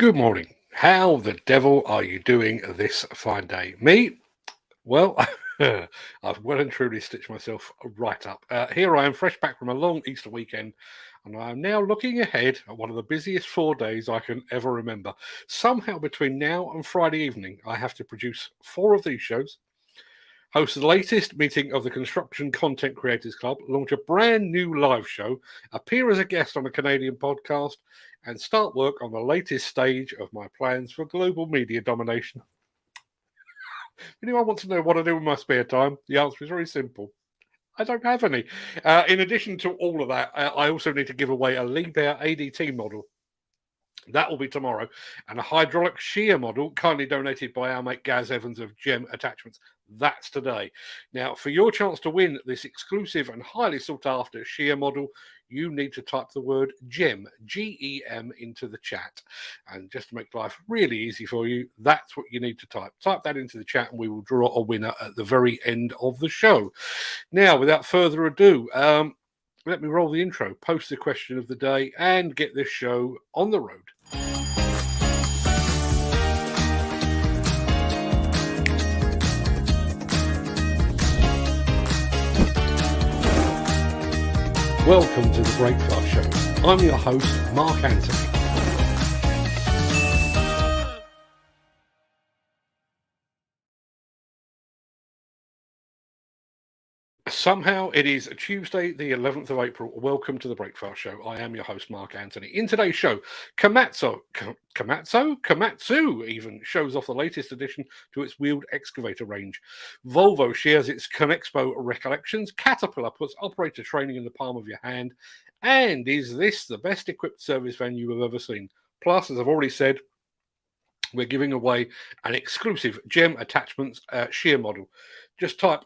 Good morning. How the devil are you doing this fine day? Me? Well, I've well and truly stitched myself right up. Here I am, fresh back from a long Easter weekend, and I am now looking ahead at one of the busiest 4 days I can ever remember. Somehow, between now and Friday evening, I have to produce four of these shows, host the latest meeting of the Construction Content Creators Club, launch a brand new live show, appear as a guest on a Canadian podcast, and start work on the latest stage of my plans for global media domination. Anyone want to know what I do in my spare time? The answer is very simple. I don't have any. In addition to all of that, I also need to give away a Liebherr ADT model. That will be tomorrow. And a hydraulic shear model, kindly donated by our mate Gaz Evans of Gem Attachments. That's today. Now, for your chance to win this exclusive and highly sought after shear model, you need to type the word GEM, GEM, into the chat. And just to make life really easy for you, that's what you need to type. Type that into the chat and we will draw a winner at the very end of the show. Now, without further ado, let me roll the intro, post the question of the day, and get this show on the road. Welcome to the Breakfast Show. I'm your host, Mark Anthony. Somehow it is Tuesday, the 11th of April. Welcome to the Breakfast Show. I am your host, Mark Anthony. In today's show, Komatsu even shows off the latest addition to its wheeled excavator range. Volvo shares its ConExpo recollections. Caterpillar puts operator training in the palm of your hand. And is this the best equipped service van you have ever seen? Plus, as I've already said, we're giving away an exclusive Gem Attachments shear model. Just type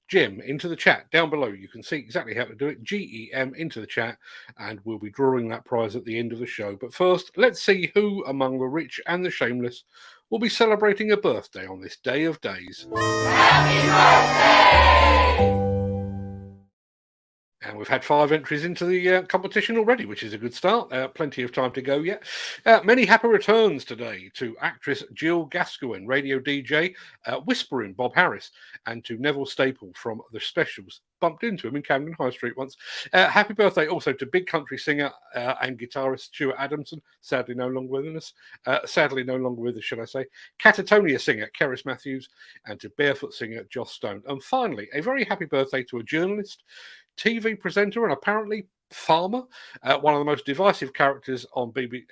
Gem into the chat down below. You can see exactly how to do it. GEM into the chat, and we'll be drawing that prize at the end of the show. But first, let's see who among the rich and the shameless will be celebrating a birthday on this day of days. Happy birthday! And we've had 5 entries into the competition already, which is a good start. Plenty of time to go yet. Many happy returns today to actress Jill Gascoigne, radio DJ, whispering Bob Harris, and to Neville Staple from The Specials. Bumped into him in Camden High Street once. Happy birthday also to big country singer and guitarist Stuart Adamson, sadly no longer with us, should I say. Catatonia singer Keris Matthews, and to barefoot singer Joss Stone. And finally, a very happy birthday to a journalist, TV presenter, and apparently farmer, one of the most divisive characters on British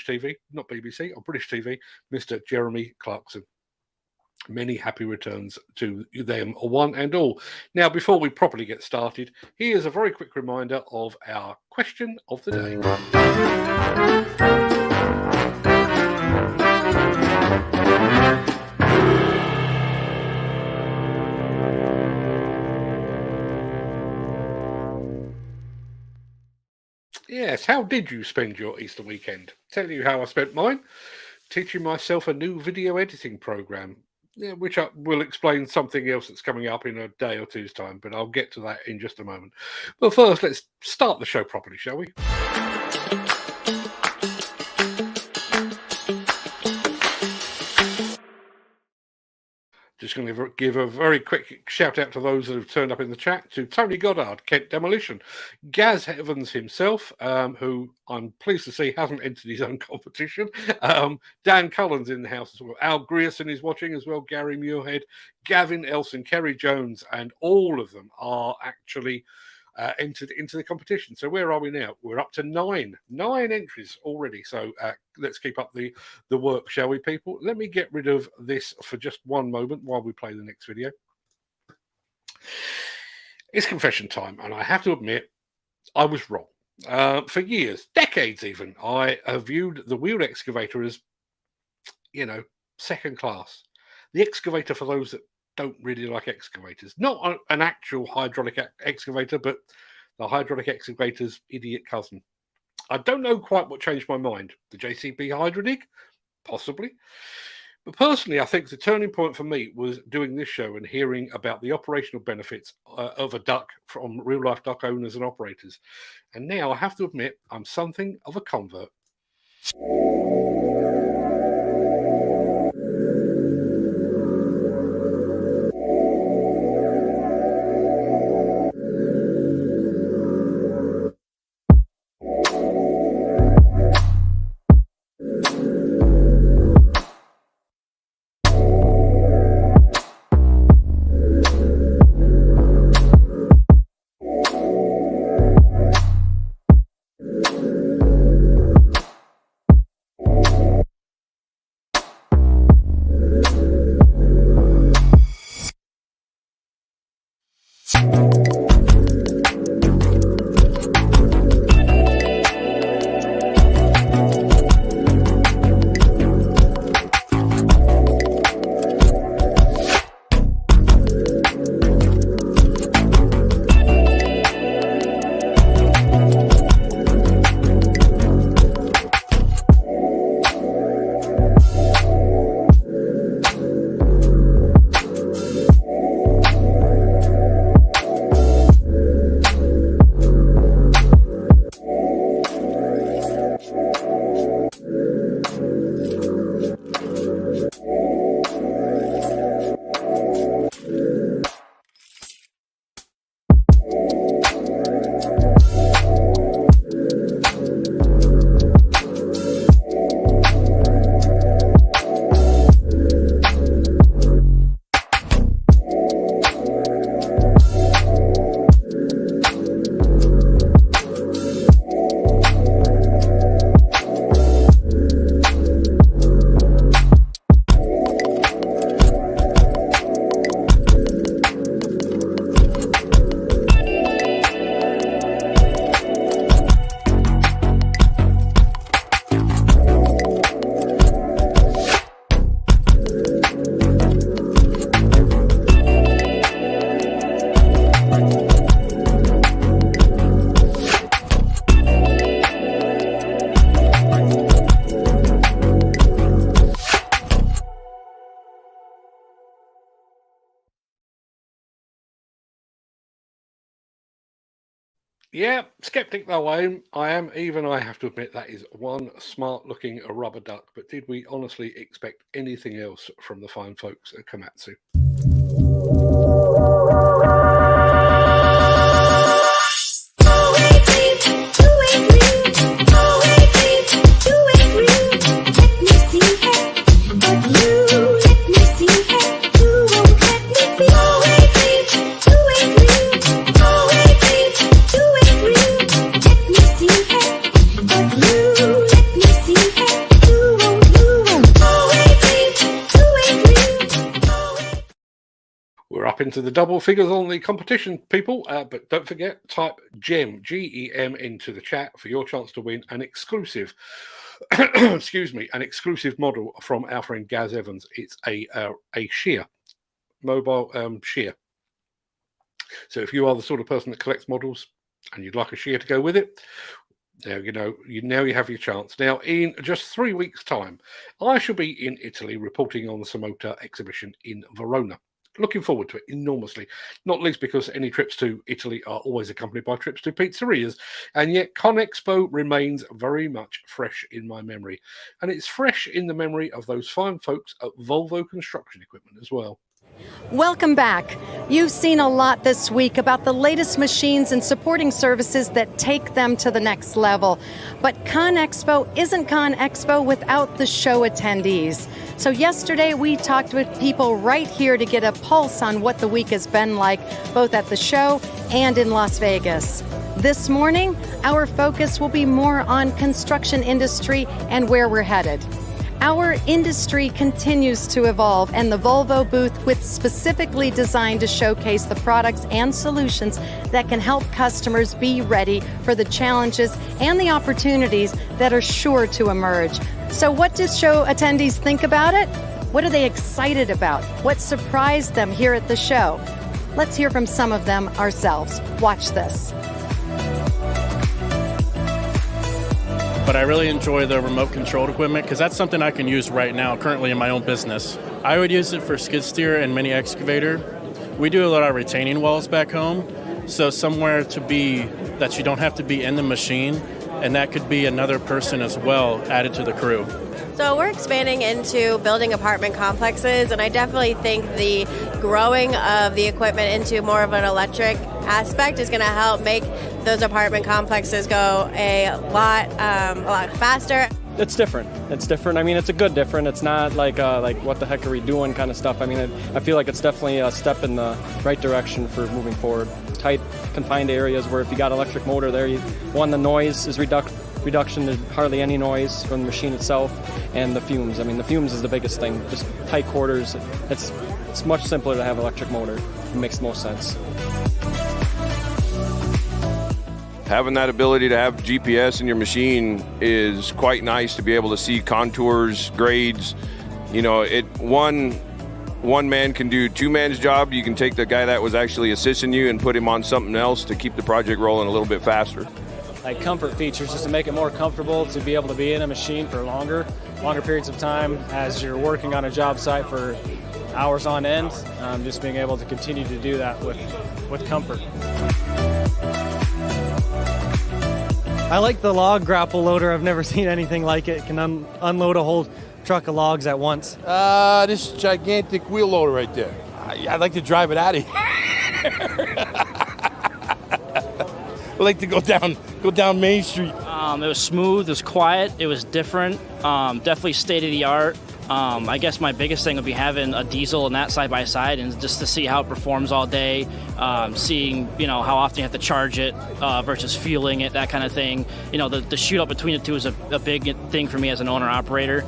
TV, not BBC, on British TV, Mr. Jeremy Clarkson. Many happy returns to them, one and all. Now, before we properly get started, here's a very quick reminder of our question of the day. Yes, how did you spend your Easter weekend? Tell you how I spent mine. Teaching myself a new video editing program, which I will explain something else that's coming up in a day or two's time, but I'll get to that in just a moment. But first, let's start the show properly, shall we? Just going to give a very quick shout out to those that have turned up in the chat, to Tony Goddard, Kent Demolition, Gaz Evans himself, who I'm pleased to see hasn't entered his own competition, Dan Cullen's in the house as well, Al Grierson is watching as well, Gary Muirhead, Gavin Elson, Kerry Jones, and all of them are actually entered into the competition. So where are we now? We're up to nine entries already. So let's keep up the work, shall we, people? Let me get rid of this for just one moment while we play the next video. It's confession time, and I have to admit, I was wrong. For years, decades even, I have viewed the wheeled excavator as, second class. The excavator, for those that don't really like excavators, not an actual hydraulic excavator, but the hydraulic excavator's idiot cousin. I don't know quite what changed my mind. The JCB Hydrodig? Possibly. But personally, I think the turning point for me was doing this show and hearing about the operational benefits of a duck from real-life duck owners and operators. And now I have to admit, I'm something of a convert. Yeah, skeptic though I am, even I have to admit that is one smart looking rubber duck. But did we honestly expect anything else from the fine folks at Komatsu? We're up into the double figures on the competition, people, but don't forget, type GEM, GEM, into the chat for your chance to win an exclusive, excuse me, an exclusive model from our friend Gaz Evans. It's a shear, mobile shear. So if you are the sort of person that collects models and you'd like a shear to go with it, now you have your chance. Now, in just 3 weeks' time, I shall be in Italy reporting on the Samota exhibition in Verona. Looking forward to it enormously, not least because any trips to Italy are always accompanied by trips to pizzerias, and yet ConExpo remains very much fresh in my memory, and it's fresh in the memory of those fine folks at Volvo Construction Equipment as well. Welcome back. You've seen a lot this week about the latest machines and supporting services that take them to the next level. But ConExpo isn't ConExpo without the show attendees. So yesterday we talked with people right here to get a pulse on what the week has been like, both at the show and in Las Vegas. This morning, our focus will be more on construction industry and where we're headed. Our industry continues to evolve, and the Volvo booth was specifically designed to showcase the products and solutions that can help customers be ready for the challenges and the opportunities that are sure to emerge. So what did show attendees think about it? What are they excited about? What surprised them here at the show? Let's hear from some of them ourselves. Watch this. But I really enjoy the remote controlled equipment because that's something I can use right now currently in my own business. I would use it for skid steer and mini excavator. We do a lot of retaining walls back home, so somewhere to be that you don't have to be in the machine, and that could be another person as well added to the crew. So we're expanding into building apartment complexes, and I definitely think the growing of the equipment into more of an electric aspect is going to help make those apartment complexes go a lot faster. It's different. It's different. I mean, it's a good different. It's not like what the heck are we doing kind of stuff. I mean, I feel like it's definitely a step in the right direction for moving forward. Tight, confined areas where if you got electric motor there, the noise is reduction to hardly any noise from the machine itself, and the fumes. I mean, the fumes is the biggest thing. Just tight quarters. It's much simpler to have electric motor. It makes the most sense. Having that ability to have GPS in your machine is quite nice, to be able to see contours, grades. You know, one man can do two man's job. You can take the guy that was actually assisting you and put him on something else to keep the project rolling a little bit faster. Like comfort features, just to make it more comfortable to be able to be in a machine for longer periods of time as you're working on a job site for hours on end. Just being able to continue to do that with comfort. I like the log grapple loader. I've never seen anything like it. It can unload a whole truck of logs at once. This gigantic wheel loader right there. I'd like to drive it out of here. I'd like to go down Main Street. It was smooth, it was quiet, it was different, definitely state of the art. I guess my biggest thing would be having a diesel and that side by side, and just to see how it performs all day, seeing how often you have to charge it versus fueling it, that kind of thing. The shoot up between the two is a big thing for me as an owner operator.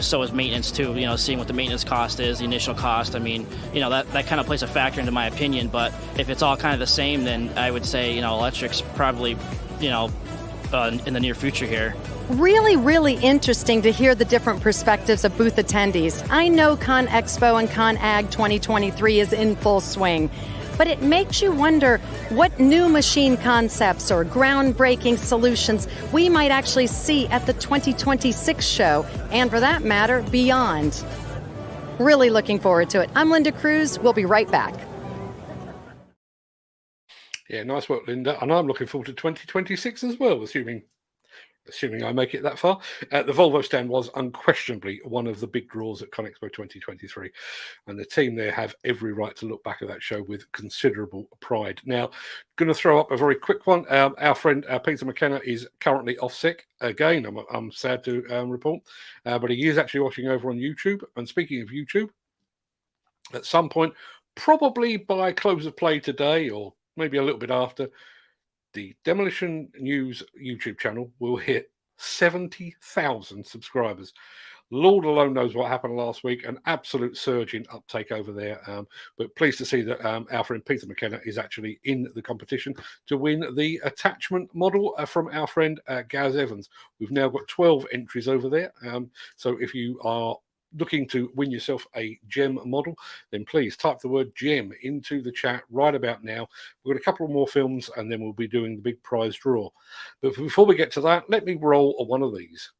So is maintenance too. Seeing what the maintenance cost is, the initial cost. I mean, that kind of plays a factor into my opinion. But if it's all kind of the same, then I would say electric's probably in the near future here. Really, really interesting to hear the different perspectives of booth attendees. I know ConExpo and ConAg 2023 is in full swing, but it makes you wonder what new machine concepts or groundbreaking solutions we might actually see at the 2026 show, and for that matter, beyond. Really looking forward to it. I'm Linda Cruz. We'll be right back. Yeah, nice work, Linda. And I'm looking forward to 2026 as well, assuming I make it that far. The Volvo stand was unquestionably one of the big draws at ConExpo 2023, and the team there have every right to look back at that show with considerable pride. Now, going to throw up a very quick one. Our friend Peter McKenna is currently off sick again. I'm sad to report, but he is actually watching over on YouTube. And speaking of YouTube, at some point, probably by close of play today, or maybe a little bit after, the Demolition News YouTube channel will hit 70,000 subscribers. Lord alone knows what happened last week, an absolute surge in uptake over there. But pleased to see that our friend Peter McKenna is actually in the competition to win the attachment model from our friend Gaz Evans. We've now got 12 entries over there. So if you are looking to win yourself a gem model, then please type the word gem into the chat right about now. We've got a couple more films and then we'll be doing the big prize draw. But before we get to that, let me roll one of these.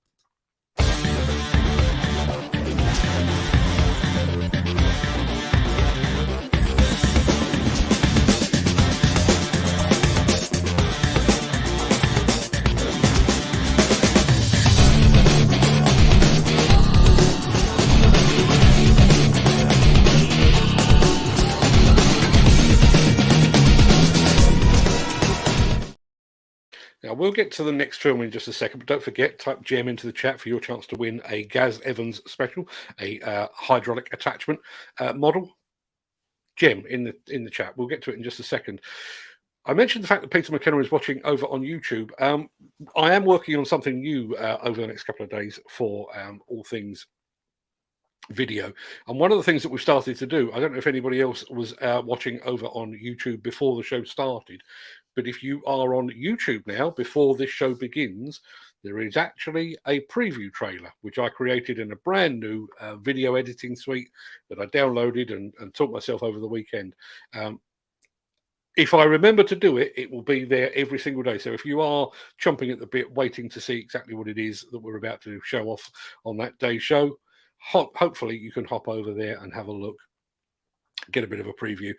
Now, we'll get to the next film in just a second, but don't forget, type gem into the chat for your chance to win a Gaz Evans special, a hydraulic attachment model. Gem in the chat. We'll get to it in just a second. I mentioned the fact that Peter McKenna is watching over on YouTube. I am working on something new over the next couple of days for all things video, and one of the things that we've started to do, I don't know if anybody else was watching over on YouTube before the show started, but if you are on YouTube now before this show begins, there is actually a preview trailer which I created in a brand new video editing suite that I downloaded and taught myself over the weekend. If I remember to do it, it will be there every single day. So if you are chomping at the bit waiting to see exactly what it is that we're about to show off on that day's show, hopefully you can hop over there and have a look, get a bit of a preview.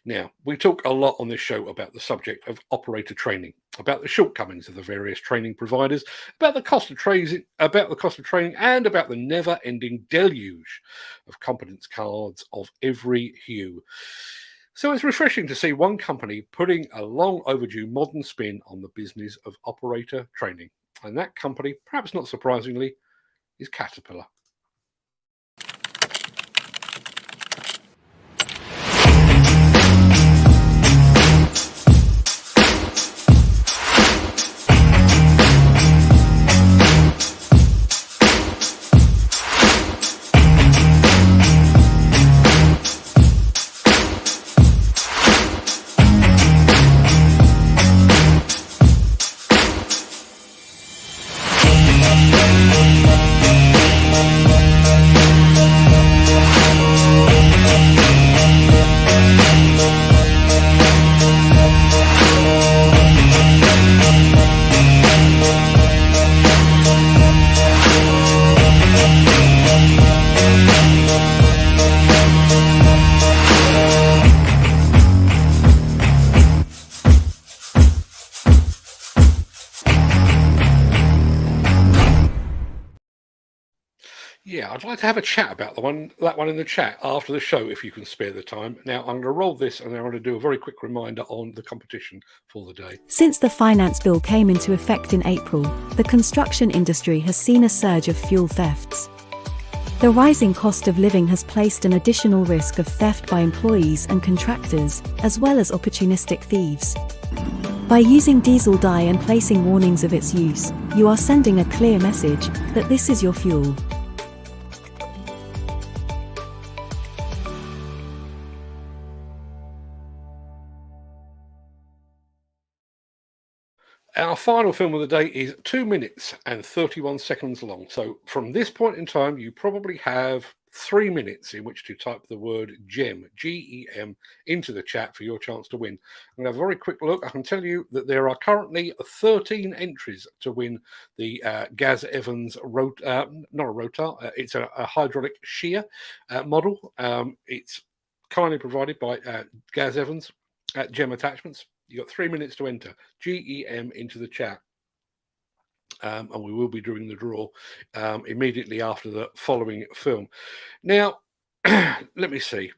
Now, we talk a lot on this show about the subject of operator training, about the shortcomings of the various training providers, about the cost of training, and about the never-ending deluge of competence cards of every hue. So it's refreshing to see one company putting a long overdue modern spin on the business of operator training. And that company, perhaps not surprisingly, is Caterpillar. Yeah, I'd like to have a chat about that one in the chat after the show, if you can spare the time. Now, I'm going to roll this and I'm going to do a very quick reminder on the competition for the day. Since the finance bill came into effect in April, the construction industry has seen a surge of fuel thefts. The rising cost of living has placed an additional risk of theft by employees and contractors, as well as opportunistic thieves. By using diesel dye and placing warnings of its use, you are sending a clear message that this is your fuel. Our final film of the day is 2 minutes and 31 seconds long. So from this point in time, you probably have 3 minutes in which to type the word GEM, G-E-M, into the chat for your chance to win. I'm going to have a very quick look. I can tell you that there are currently 13 entries to win the Gaz Evans, not a rotor, it's a hydraulic shear model. It's kindly provided by Gaz Evans at Gem Attachments. You got 3 minutes to enter GEM into the chat. And we will be doing the draw immediately after the following film. Now, let me see.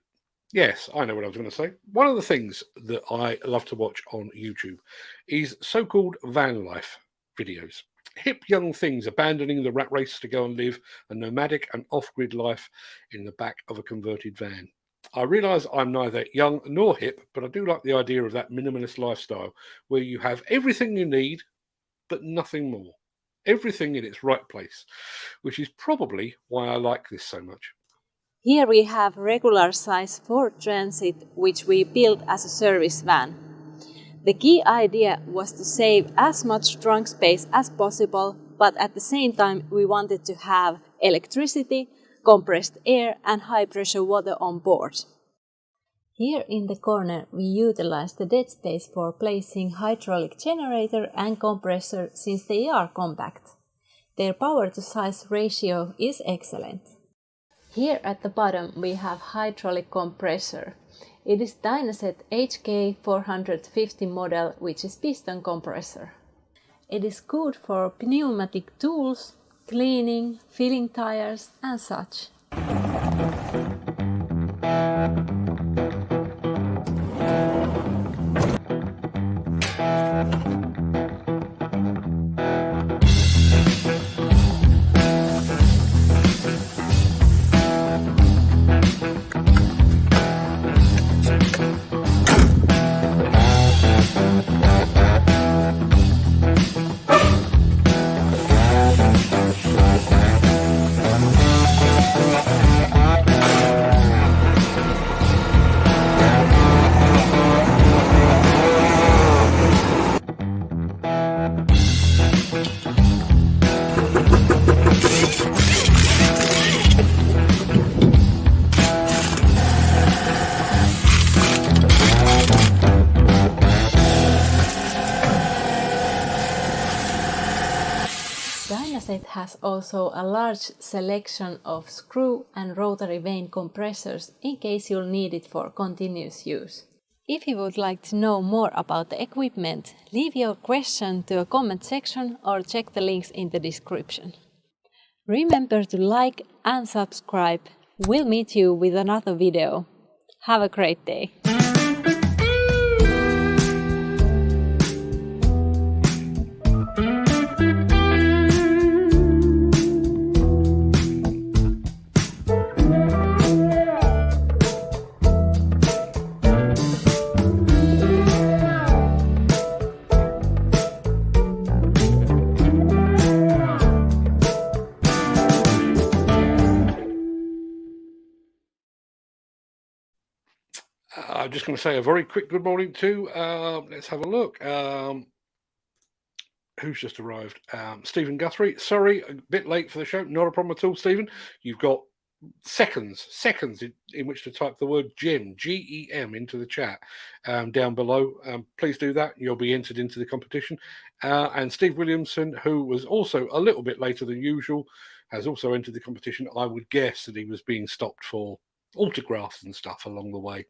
Yes, I know what I was going to say. One of the things that I love to watch on YouTube is so-called van life videos. Hip young things abandoning the rat race to go and live a nomadic and off-grid life in the back of a converted van. I realise I'm neither young nor hip, but I do like the idea of that minimalist lifestyle where you have everything you need, but nothing more. Everything in its right place, which is probably why I like this so much. Here we have regular size Ford Transit, which we built as a service van. The key idea was to save as much trunk space as possible, but at the same time we wanted to have electricity, compressed air and high pressure water on board. Here in the corner we utilized the dead space for placing hydraulic generator and compressor since they are compact. Their power to size ratio is excellent. Here at the bottom we have hydraulic compressor. It is Dynaset HK450 model, which is piston compressor. It is good for pneumatic tools, cleaning, filling tires and such. Dynaset has also a large selection of screw and rotary vane compressors in case you'll need it for continuous use. If you would like to know more about the equipment, leave your question to a comment section or check the links in the description. Remember to like and subscribe. We'll meet you with another video. Have a great day! I'm just going to say a very quick good morning to, let's have a look. Who's just arrived? Stephen Guthrie. Sorry, a bit late for the show. Not a problem at all, Stephen. You've got seconds in which to type the word GEM, G-E-M, into the chat down below. Please do that. You'll be entered into the competition. And Steve Williamson, who was also a little bit later than usual, has also entered the competition. I would guess that he was being stopped for autographs and stuff along the way.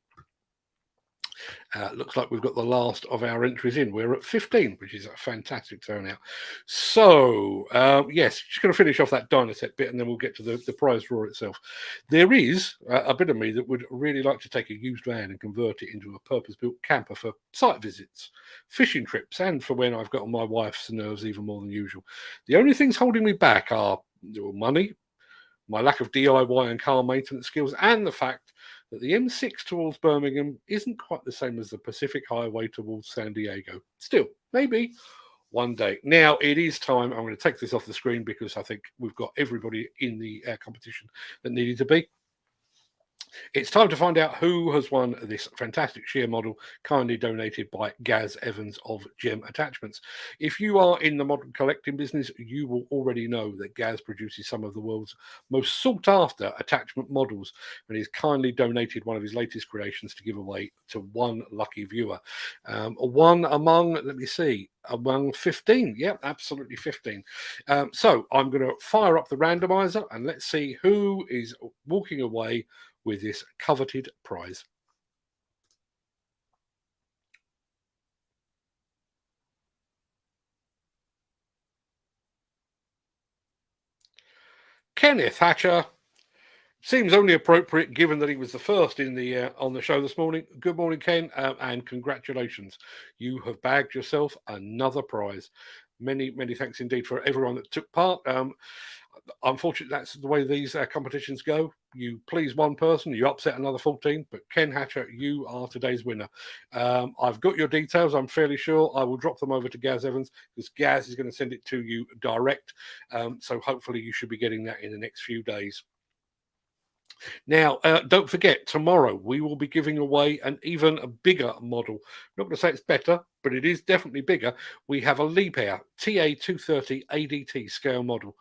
Looks like we've got the last of our entries in. We're at 15, which is a fantastic turnout. So, yes, just going to finish off that Dynaset bit and then we'll get to the prize draw itself. There is a bit of me that would really like to take a used van and convert it into a purpose-built camper for site visits, fishing trips, and for when I've got on my wife's nerves even more than usual. The only things holding me back are money, my lack of DIY and car maintenance skills, and the fact that the M6 towards Birmingham isn't quite the same as the Pacific Highway towards San Diego. Still, maybe one day. Now, it is time. I'm going to take this off the screen because I think we've got everybody in the competition that needed to be. It's time to find out who has won this fantastic shear model, kindly donated by Gaz Evans of Gem Attachments. If you are in the model collecting business, you will already know that Gaz produces some of the world's most sought-after attachment models, and he's kindly donated one of his latest creations to give away to one lucky viewer. One among, let me see, among 15. Yeah, absolutely 15. So I'm going to fire up the randomizer and let's see who is walking away with this coveted prize. Kenneth Hatcher. Seems only appropriate given that he was the first in the on the show this morning. Good morning, Ken, and congratulations. You have bagged yourself another prize. Many thanks indeed for everyone that took part. Unfortunately, that's the way these competitions go. You please one person, you upset another 14. But Ken Hatcher, you are today's winner. I've got your details. I'm fairly sure I will drop them over to Gaz Evans because Gaz is going to send it to you direct. So hopefully you should be getting that in the next few days. Now, don't forget, tomorrow we will be giving away an even bigger model. I'm not going to say it's better, but it is definitely bigger. We have a Liebherr TA230 ADT scale model.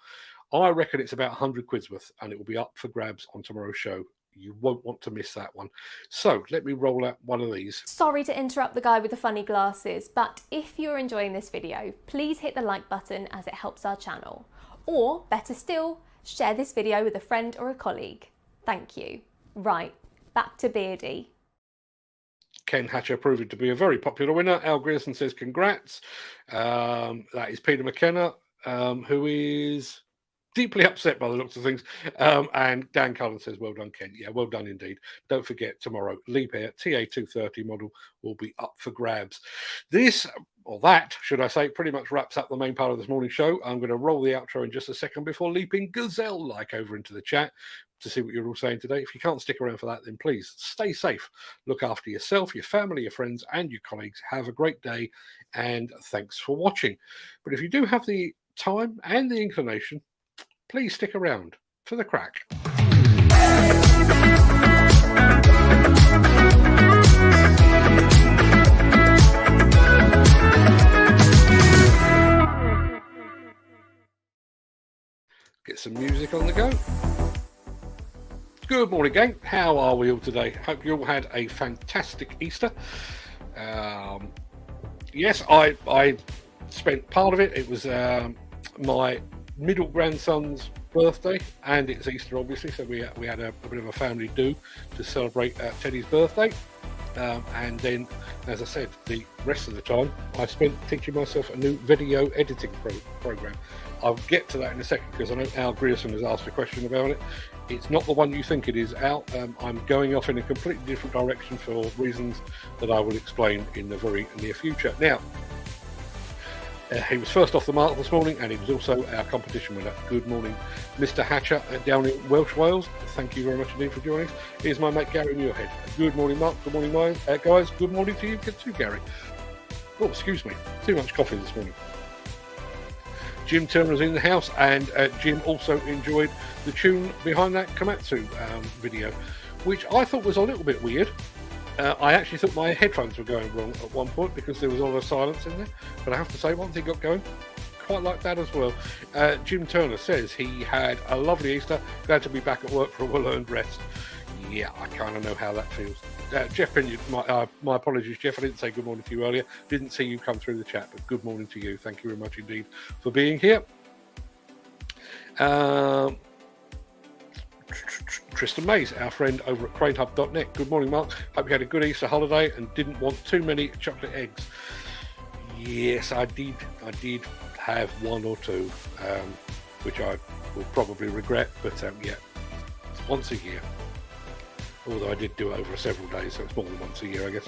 I reckon it's about 100 quid's worth, and it will be up for grabs on tomorrow's show. You won't want to miss that one. So let me roll out one of these. Sorry to interrupt the guy with the funny glasses, but if you're enjoying this video, please hit the like button as it helps our channel. Or, better still, share this video with a friend or a colleague. Thank you. Right, back to Beardy. Ken Hatcher proving to be a very popular winner. Al Grierson says congrats. That is Peter McKenna, who is deeply upset by the looks of things. And Dan Cullen says, well done, Ken. Yeah, well done indeed. Don't forget, tomorrow, Liebherr TA230 model will be up for grabs. This, or that, should I say, pretty much wraps up the main part of this morning's show. I'm going to roll the outro in just a second before leaping gazelle-like over into the chat to see what you're all saying today. If you can't stick around for that, then please stay safe. Look after yourself, your family, your friends, and your colleagues. Have a great day, and thanks for watching. But if you do have the time and the inclination, please stick around for the crack. Get some music on the go. Good morning, gang. How are we all today? Hope you all had a fantastic Easter. Yes, I spent part of it. It was my middle grandson's birthday, and it's Easter, obviously, so we had a bit of a family do to celebrate Teddy's birthday. And then, as I said, the rest of the time I spent teaching myself a new video editing program. I'll get to that in a second because I know Al Grierson has asked a question about it. It's not the one you think it is, Al. I'm going off in a completely different direction for reasons that I will explain in the very near future. Now, he was first off the mark this morning, and he was also our competition winner. Good morning, Mr. Hatcher down in Welsh, Wales. Thank you very much indeed for joining us. Here's my mate Gary Muirhead. Good morning, Mark. Good morning, guys. Good morning to you too, Gary. Oh, excuse me. Too much coffee this morning. Jim Turner's in the house, and Jim also enjoyed the tune behind that Komatsu video, which I thought was a little bit weird. I actually thought my headphones were going wrong at one point because there was a lot of silence in there. But I have to say, once it got going, quite like that as well. Jim Turner says he had a lovely Easter, glad to be back at work for a well-earned rest. Yeah, I kind of know how that feels. Jeff Pinion, my apologies, Jeff. I didn't say good morning to you earlier. Didn't see you come through the chat, but good morning to you. Thank you very much indeed for being here. Tristan Mays, our friend over at cranehub.net. Good morning, Mark. Hope you had a good Easter holiday and didn't want too many chocolate eggs. Yes, I did have one or two, which I will probably regret, but yeah, once a year. Although I did do it over several days, so it's more than once a year, I guess.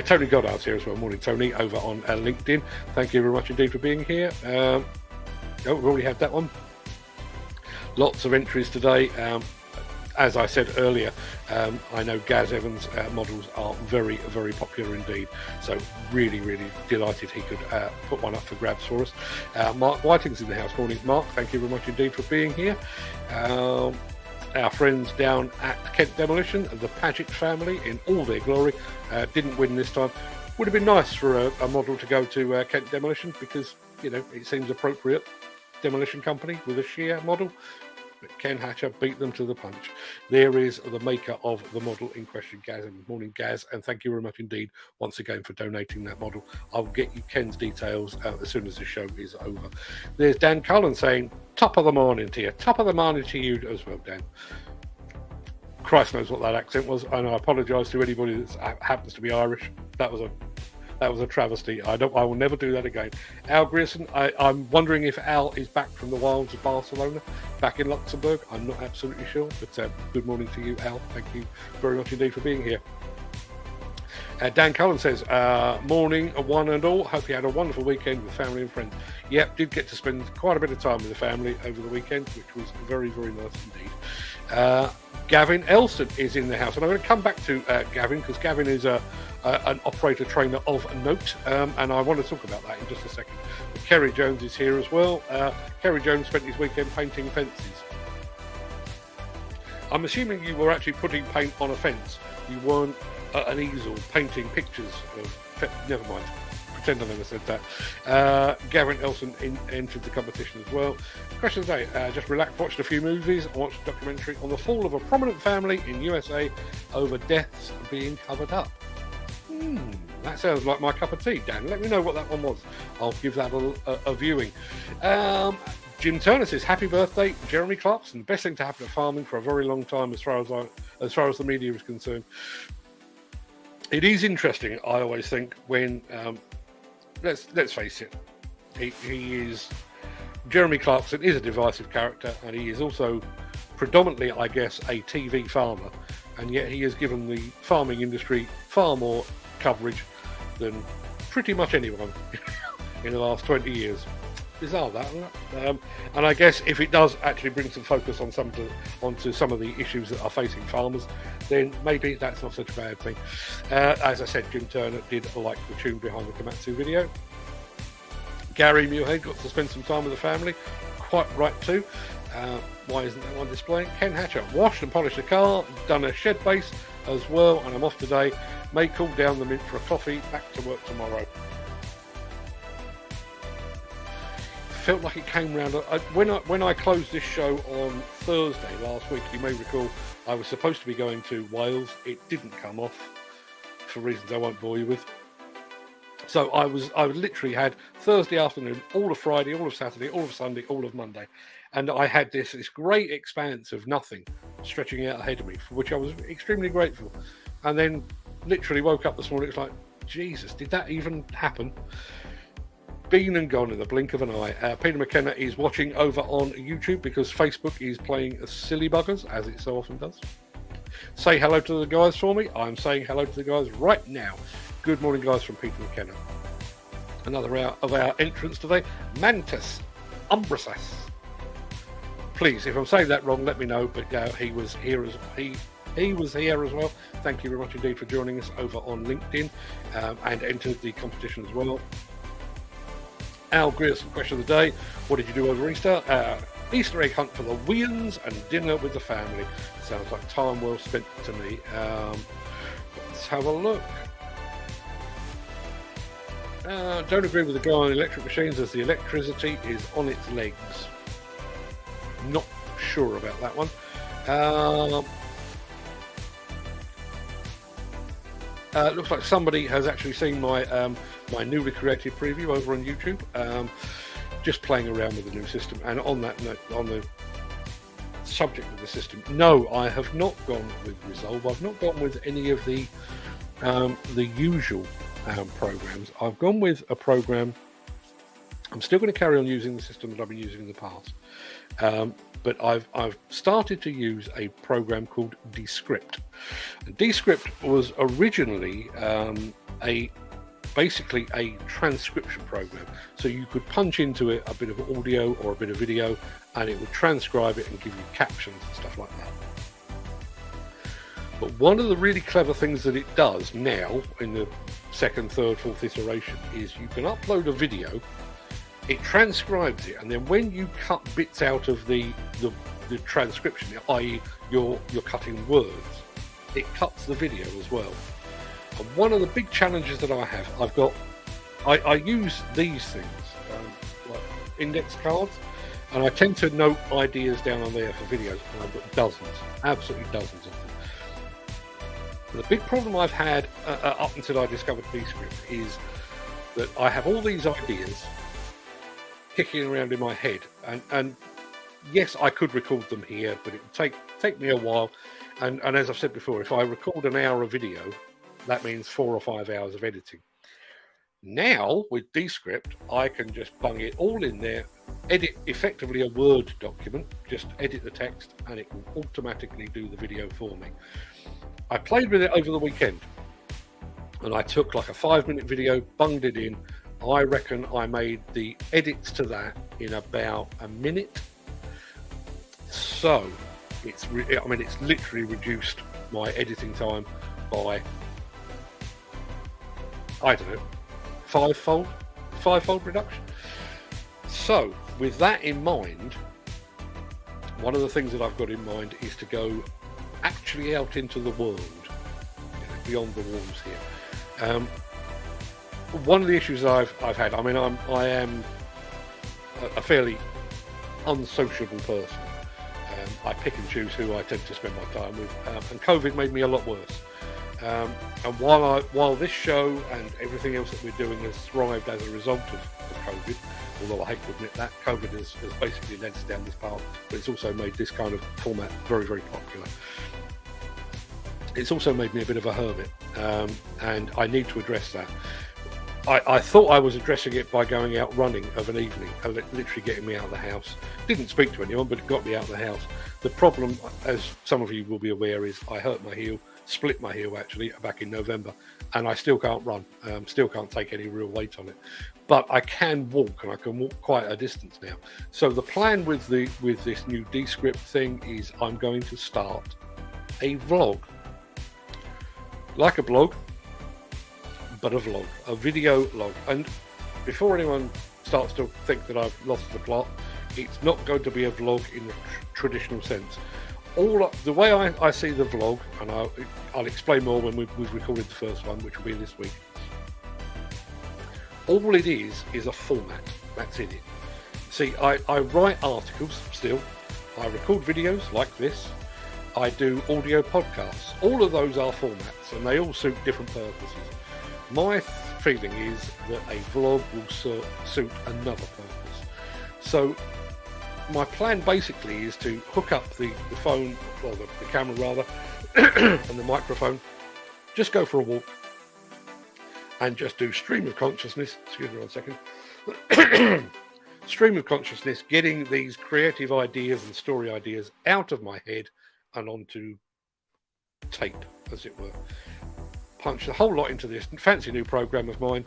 Tony Goddard's here as well. Morning, Tony, over on LinkedIn. Thank you very much indeed for being here. Oh, we've already had that one. Lots of entries today. As I said earlier, I know Gaz Evans' models are very, very popular indeed. So really, really delighted he could put one up for grabs for us. Mark Whiting's in the house. Morning, Mark. Thank you very much indeed for being here. Our friends down at Kent Demolition, the Paget family in all their glory, didn't win this time. Would have been nice for a model to go to Kent Demolition because, you know, it seems appropriate. Demolition company with a sheer model. But Ken Hatcher beat them to the punch. There is the maker of the model in question, Gaz. Good morning, Gaz, and thank you very much indeed once again for donating that model. I'll get you Ken's details as soon as the show is over. There's Dan Cullen saying, top of the morning to you. Top of the morning to you as well, Dan. Christ knows what that accent was, and I apologise to anybody that happens to be Irish. That was a That was a travesty. I will never do that again. Al Grierson, I'm wondering if Al is back from the wilds of Barcelona, back in Luxembourg. I'm not absolutely sure, but good morning to you, Al. Thank you very much indeed for being here. Dan Cullen says, morning, one and all. Hope you had a wonderful weekend with family and friends. Yep, did get to spend quite a bit of time with the family over the weekend, which was very, very nice indeed. Gavin Elson is in the house, and I'm going to come back to Gavin, because Gavin is an operator trainer of note, and I want to talk about that in just a second. But Kerry Jones is here as well. Kerry Jones spent his weekend painting fences. I'm assuming you were actually putting paint on a fence. You weren't at an easel painting pictures of... Never mind. Pretend I never said that. Gavin Elson entered the competition as well. Question today, just relaxed, watched a few movies, watched a documentary on the fall of a prominent family in USA over deaths being covered up. That sounds like my cup of tea, Dan. Let me know what that one was. I'll give that a viewing. Jim Turner says, happy birthday, Jeremy Clarkson. Best thing to happen to farming for a very long time as far as the media is concerned. It is interesting, I always think, when... Let's face it, Jeremy Clarkson is a divisive character, and he is also predominantly, I guess, a TV farmer, and yet he has given the farming industry far more coverage than pretty much anyone in the last 20 years. Bizarre, that, isn't it? And I guess if it does actually bring some focus onto some of the issues that are facing farmers, then maybe that's not such a bad thing. As I said, Jim Turner did like the tune behind the Komatsu video. Gary Muirhead got to spend some time with the family. Quite right too. Why isn't that one displaying? Ken Hatcher washed and polished the car, done a shed base as well, and I'm off today. May cool down the mint for a coffee. Back to work tomorrow. Felt like it came round. When I closed this show on Thursday last week, you may recall I was supposed to be going to Wales. It didn't come off for reasons I won't bore you with. So I literally had Thursday afternoon, all of Friday, all of Saturday, all of Sunday, all of Monday, and I had this great expanse of nothing stretching out ahead of me, for which I was extremely grateful. And then literally woke up this morning. It's like, Jesus, did that even happen? Been and gone in the blink of an eye. Peter McKenna is watching over on YouTube because Facebook is playing silly buggers, as it so often does. Say hello to the guys for me. I'm saying hello to the guys right now. Good morning, guys, from Peter McKenna. Another of our entrants today, Mantis Umbrasus. Please, if I'm saying that wrong, let me know. But he was here as well. Thank you very much indeed for joining us over on LinkedIn and entered the competition as well. Al Grierson, question of the day. What did you do over Easter? Easter egg hunt for the Weans and dinner with the family. Sounds like time well spent to me. Let's have a look. Don't agree with the guy on electric machines as the electricity is on its legs. Not sure about that one. Looks like somebody has actually seen my my newly created preview over on YouTube. Just playing around with the new system. And on that note, on the subject of the system, no, I have not gone with Resolve. I've not gone with any of the usual programs. I've gone with a program. I'm still going to carry on using the system that I've been using in the past, but I've started to use a program called Descript. Descript was originally basically a transcription program, so you could punch into it a bit of audio or a bit of video, and it would transcribe it and give you captions and stuff like that. But one of the really clever things that it does now in the second, third, fourth iteration is you can upload a video, it transcribes it, and then when you cut bits out of the transcription, i.e. you're cutting words, it cuts the video as well. And one of the big challenges that I use these things, like index cards, and I tend to note ideas down on there for videos, and I've got dozens, absolutely dozens of them. The big problem I've had up until I discovered Descript is that I have all these ideas kicking around in my head, and yes, I could record them here, but it would take me a while. And as I've said before, if I record an hour of video, that means 4 or 5 hours of editing. Now with Descript, I can just bung it all in there, edit effectively a Word document, just edit the text, and it will automatically do the video for me. I played with it over the weekend, and I took like a 5-minute video, bunged it in. I reckon I made the edits to that in about a minute. So it's literally reduced my editing time by, I don't know, five-fold reduction. So with that in mind, one of the things that I've got in mind is to go actually out into the world, beyond the walls here. One of the issues I've had, I am a fairly unsociable person. I pick and choose who I tend to spend my time with, and COVID made me a lot worse. And while this show and everything else that we're doing has thrived as a result of COVID, although I hate to admit that, COVID has basically led us down this path, but it's also made this kind of format very, very popular. It's also made me a bit of a hermit, and I need to address that. I thought I was addressing it by going out running of an evening, literally getting me out of the house. Didn't speak to anyone, but it got me out of the house. The problem, as some of you will be aware, is I hurt my heel, split my heel actually, back in November, and I still can't run, still can't take any real weight on it. But I can walk, and I can walk quite a distance now. So the plan with this new Descript thing is I'm going to start a vlog. Like a blog, but a vlog, a video log. And before anyone starts to think that I've lost the plot, it's not going to be a vlog in the traditional sense. The way I see the vlog, and I'll explain more when we've recorded the first one, which will be this week. All it is a format. That's it. See, I write articles still. I record videos like this. I do audio podcasts. All of those are formats, and they all suit different purposes. My feeling is that a vlog will suit another purpose. So my plan basically is to hook up the phone, or the camera rather, and the microphone, just go for a walk, and just do stream of consciousness. Excuse me 1 second. Stream of consciousness, getting these creative ideas and story ideas out of my head and onto tape, as it were. Punch the whole lot into this fancy new program of mine,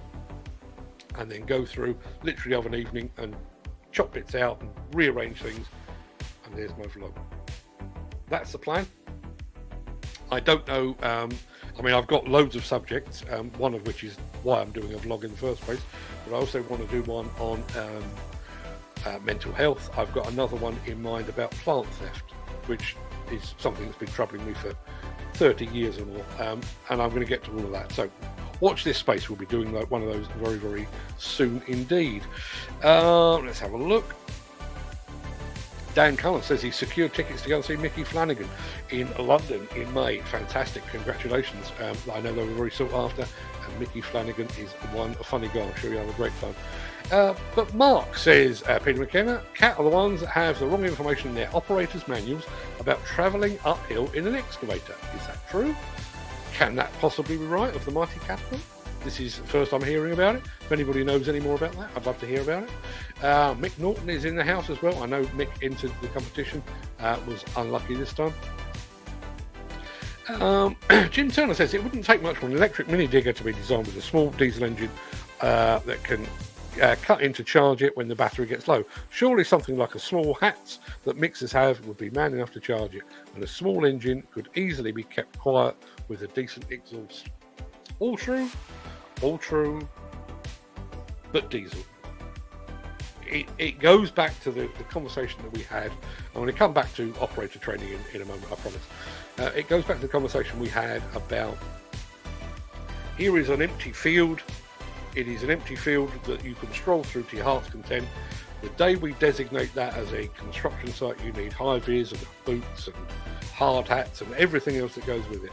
and then go through literally of an evening and chop bits out and rearrange things, and there's my vlog. That's the plan. I don't know, I've got loads of subjects, one of which is why I'm doing a vlog in the first place, but I also want to do one on mental health. I've got another one in mind about plant theft, which is something that's been troubling me for 30 years or more, and I'm going to get to all of that. So watch this space. We'll be doing one of those very, very soon indeed. Let's have a look. Dan Cullen says he secured tickets to go and see Mickey Flanagan in London in May. Fantastic, congratulations. I know they were very sought after, and Mickey Flanagan is one funny guy. I'm sure you'll have a great time. But Mark says, Peter McKenna, CAT are the ones that have the wrong information in their operators' manuals about travelling uphill in an excavator. Is that true? Can that possibly be right of the mighty Caterpillar? This is the first I'm hearing about it. If anybody knows any more about that, I'd love to hear about it. Mick Norton is in the house as well. I know Mick entered the competition, was unlucky this time. Jim Turner says, it wouldn't take much for an electric mini digger to be designed with a small diesel engine that can cut in to charge it when the battery gets low. Surely something like a small hats that mixers have would be man enough to charge it, and a small engine could easily be kept quiet with a decent exhaust. All true, but diesel. It goes back to the conversation that we had. I'm going to come back to operator training in a moment, I promise. It goes back to the conversation we had about, here is an empty field. It is an empty field that you can stroll through to your heart's content. The day we designate that as a construction site, you need high-vis and boots and hard hats and everything else that goes with it,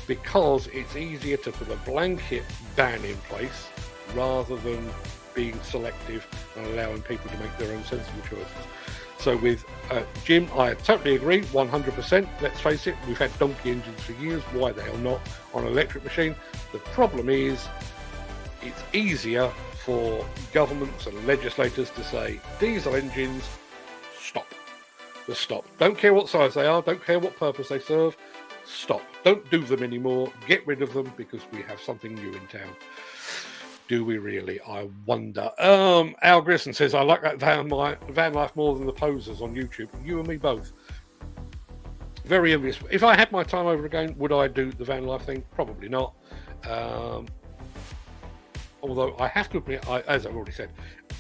because it's easier to put a blanket ban in place rather than being selective and allowing people to make their own sensible choices. So with Jim, I totally agree, 100%. Let's face it, we've had donkey engines for years. Why the hell not on an electric machine? The problem is it's easier for governments and legislators to say, diesel engines, stop. Just stop. Don't care what size they are, don't care what purpose they serve, stop. Don't do them anymore, get rid of them because we have something new in town. Do we really? I wonder. Al Grisson says, I like that van life more than the posers on YouTube. You and me both. Very envious. If I had my time over again, would I do the van life thing? Probably not. Although I have to admit, as I've already said,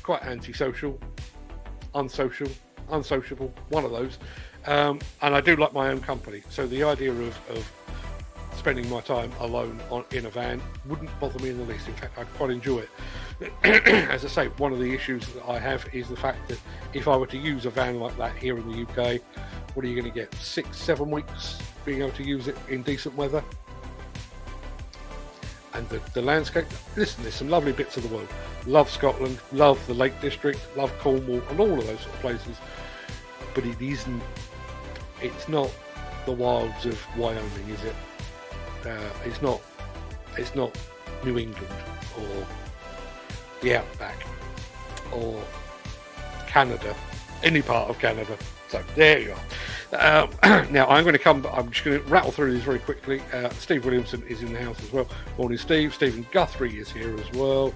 quite antisocial, unsociable, one of those. And I do like my own company. So the idea of spending my time alone in a van wouldn't bother me in the least. In fact, I'd quite enjoy it. As I say, one of the issues that I have is the fact that if I were to use a van like that here in the UK, what are you going to get? 6-7 weeks being able to use it in decent weather? And the landscape, listen, there's some lovely bits of the world. Love Scotland, love the Lake District, love Cornwall, and all of those sort of places. But it's not the wilds of Wyoming, is it? It's not New England or the outback or Canada, any part of Canada. So there you are. Now I'm just going to rattle through these very quickly. Steve Williamson is in the house as well. Morning, Steve. Stephen Guthrie is here as well.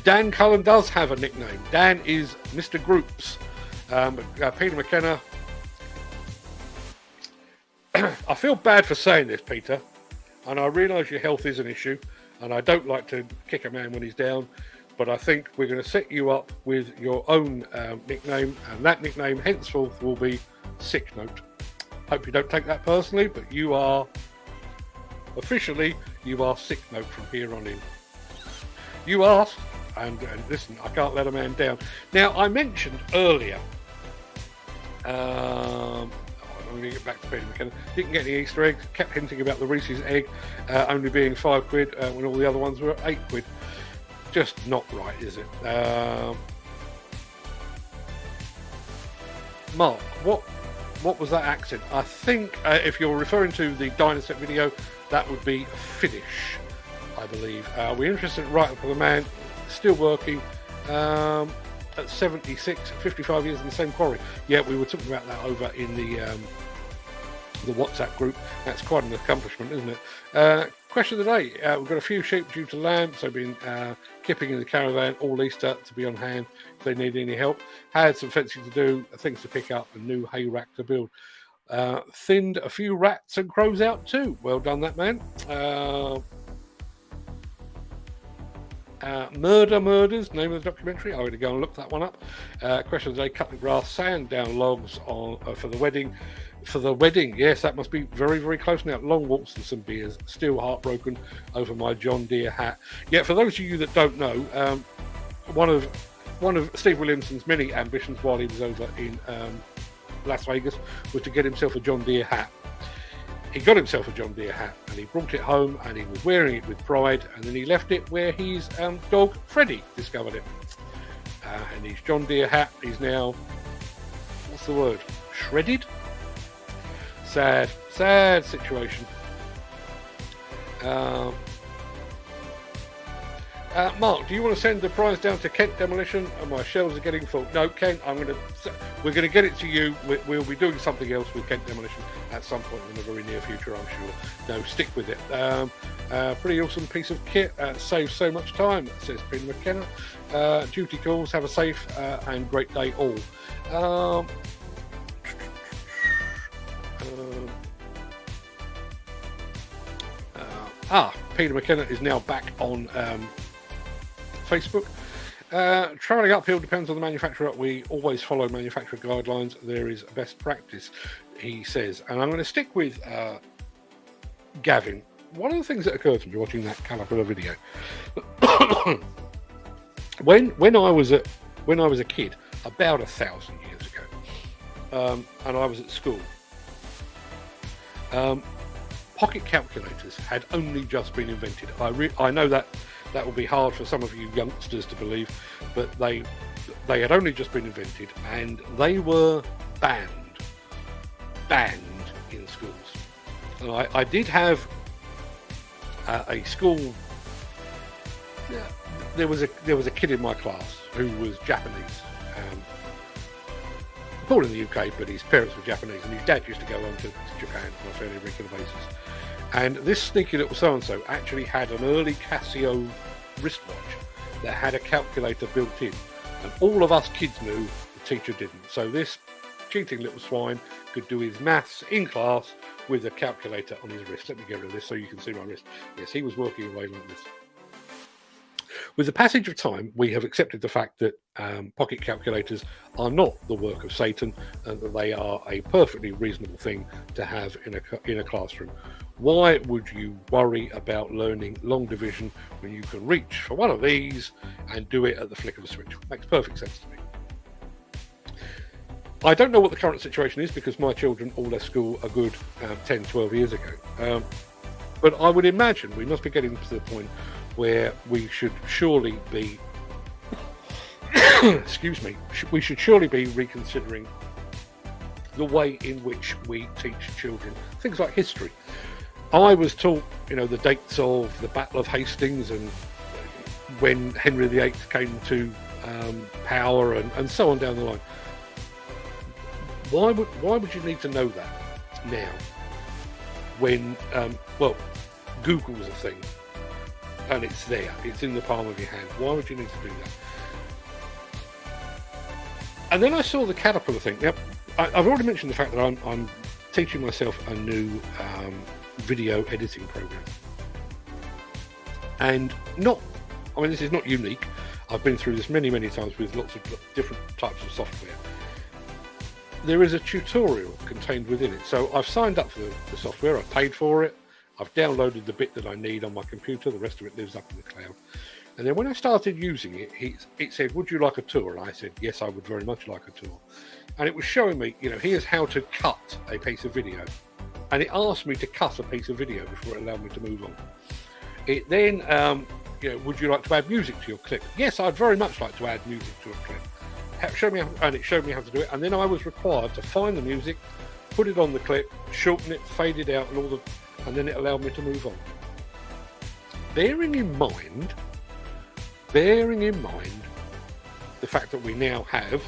Dan Cullen does have a nickname. Dan is Mr. Groups. Peter McKenna. I feel bad for saying this, Peter, and I realise your health is an issue, and I don't like to kick a man when he's down, but I think we're going to set you up with your own nickname, and that nickname henceforth will be Sick Note. Hope you don't take that personally, but you are Sick Note from here on in. You asked, and listen, I can't let a man down. Now, I mentioned earlier, I'm going to get back to Peter McKenna. Didn't get any Easter eggs. Kept hinting about the Reese's egg only being £5 when all the other ones were £8. Just not right, is it? Mark, what was that accent? I think if you're referring to the Dynaset video, that would be Finnish, I believe. We're interested in writing for the man, still working. At 76, 55 years in the same quarry. Yeah, we were talking about that over in the WhatsApp group. That's quite an accomplishment, isn't it? Question of the day. We've got a few sheep due to lamb, so been kipping in the caravan all Easter to be on hand if they need any help. Had some fencing to do, things to pick up, a new hay rack to build. Thinned a few rats and crows out too. Well done, that man. Murders, name of the documentary. I'm going to go and look that one up. Question of the day, cut the grass, sand down logs for the wedding. For the wedding, yes, that must be very, very close now. Long walks and some beers. Still heartbroken over my John Deere hat. Yeah, for those of you that don't know, one of Steve Williamson's many ambitions while he was over in Las Vegas was to get himself a John Deere hat. He got himself a John Deere hat and he brought it home and he was wearing it with pride, and then he left it where his dog Freddie discovered it. And his John Deere hat is now, what's the word, shredded? Sad situation. Mark, do you want to send the prize down to Kent Demolition? And my shelves are getting full. No, Kent, we're going to get it to you. We'll be doing something else with Kent Demolition at some point in the very near future, I'm sure. No, stick with it. Pretty awesome piece of kit. Saves so much time, says Peter McKenna. Duty calls. Have a safe and great day all. Peter McKenna is now back on Facebook. Travelling uphill depends on the manufacturer. We always follow manufacturer guidelines. There is best practice, he says. And I'm going to stick with Gavin. One of the things that occurred to me watching that Caterpillar video, when I was a kid, about 1,000 years ago, and I was at school, pocket calculators had only just been invented. I know that will be hard for some of you youngsters to believe, but they had only just been invented, and they were banned in schools. And I did have a school. There was a kid in my class who was Japanese, born in the UK, but his parents were Japanese, and his dad used to go on to Japan on a fairly regular basis. And this sneaky little so-and-so actually had an early Casio wristwatch that had a calculator built in, and all of us kids knew, the teacher didn't. So this cheating little swine could do his maths in class with a calculator on his wrist. Let me get rid of this so you can see my wrist. Yes, he was working away like this. With the passage of time, we have accepted the fact that pocket calculators are not the work of Satan, and that they are a perfectly reasonable thing to have in a classroom. Why would you worry about learning long division when you can reach for one of these and do it at the flick of a switch? Makes perfect sense to me. I don't know what the current situation is, because my children all left school a good 10, 12 years ago. But I would imagine we must be getting to the point where we should surely be excuse me, we should surely be reconsidering the way in which we teach children things like history. I was taught, the dates of the Battle of Hastings and when Henry VIII came to power and so on down the line. Why would you need to know that now when Google's a thing and it's there, it's in the palm of your hand? Why would you need to do that? And then I saw the Caterpillar thing. Now, I've already mentioned the fact that I'm teaching myself a new video editing program, and this is not unique. I've been through this many times with lots of different types of software. There is a tutorial contained within it. So I've signed up for the software, I've paid for it, I've downloaded the bit that I need on my computer, the rest of it lives up in the cloud. And then when I started using it, it said, would you like a tour? And I said, yes, I would very much like a tour. And it was showing me, here's how to cut a piece of video. And it asked me to cut a piece of video before it allowed me to move on. It then, would you like to add music to your clip? Yes, I'd very much like to add music to a clip. It showed me how to do it, and then I was required to find the music, put it on the clip, shorten it, fade it out, and then it allowed me to move on. Bearing in mind the fact that we now have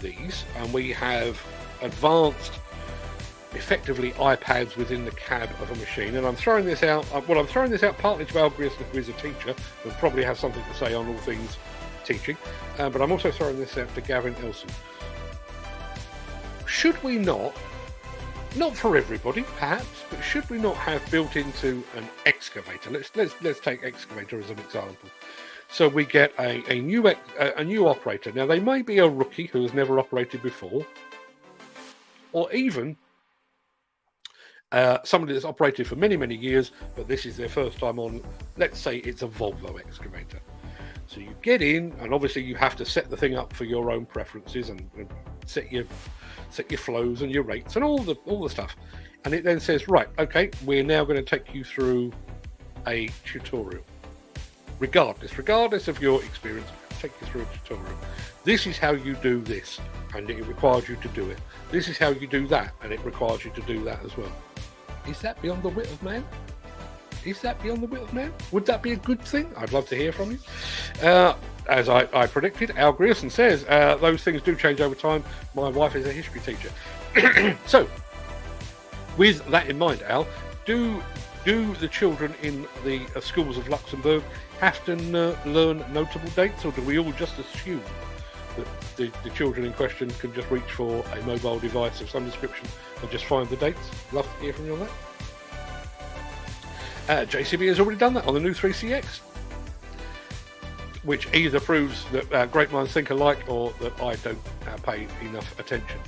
these, and we have advanced, effectively iPads within the cab of a machine, and I'm throwing this out. I'm throwing this out partly to Al Grieston, who is a teacher and probably has something to say on all things teaching, but I'm also throwing this out to Gavin Elson. Should we not for everybody perhaps, but should we not have built into an excavator? Let's take excavator as an example. So we get a new operator. Now they may be a rookie who has never operated before, or even somebody that's operated for many years, but this is their first time on. Let's say it's a Volvo excavator. So you get in, and obviously you have to set the thing up for your own preferences and set your flows and your rates and all the stuff. And it then says, right, okay, we're now going to take you through a tutorial. Regardless of your experience, take you through a tutorial. This is how you do this, and it requires you to do it. This is how you do that, and it requires you to do that as well. Is that beyond the wit of man? Would that be a good thing? I'd love to hear from you. As I predicted, Al Grierson says, those things do change over time. My wife is a history teacher. So, with that in mind, Al, do the children in the schools of Luxembourg have to learn notable dates, or do we all just assume that the children in question can just reach for a mobile device of some description and just find the dates? Love to hear from you on that. JCB has already done that on the new 3CX, which either proves that great minds think alike, or that I don't pay enough attention.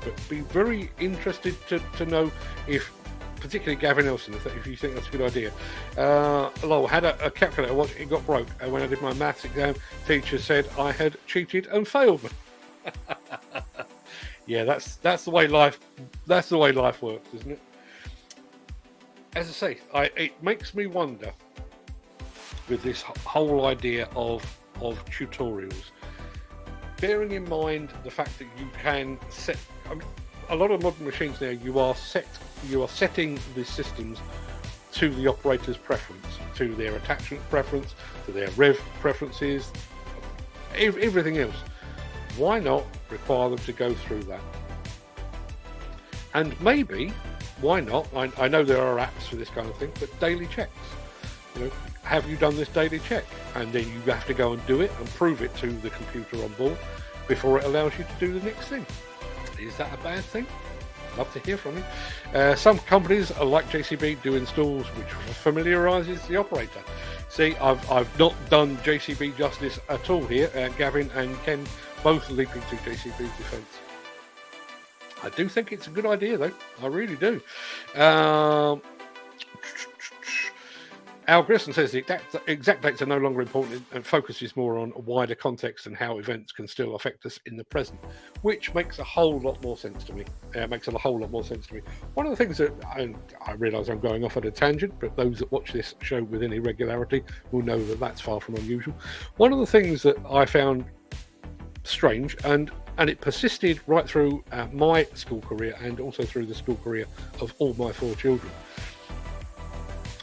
But be very interested to know if, particularly Gavin Nelson, if you think that's a good idea. Lol, had a calculator watch, it got broke, and when I did my maths exam, teacher said I had cheated and failed. Yeah, that's the way life works, isn't it? As I say, it makes me wonder with this whole idea of tutorials, bearing in mind the fact that you can set. A lot of modern machines now, you are setting the systems to the operator's preference, to their attachment preference, to their rev preferences, everything else. Why not require them to go through that? And maybe, why not? I know there are apps for this kind of thing, but daily checks. You know, have you done this daily check? And then you have to go and do it and prove it to the computer on board before it allows you to do the next thing. Is that a bad thing? Love to hear from you. Some companies, like JCB, do installs which familiarises the operator. See, I've not done JCB justice at all here. Gavin and Ken both leaping to JCB's defence. I do think it's a good idea, though. I really do. Al Grissom says the exact dates are no longer important and focuses more on a wider context and how events can still affect us in the present, which makes a whole lot more sense to me. One of the things that I realise I'm going off at a tangent, but those that watch this show with any regularity will know that that's far from unusual. One of the things that I found strange, and it persisted right through my school career and also through the school career of all my 4 children.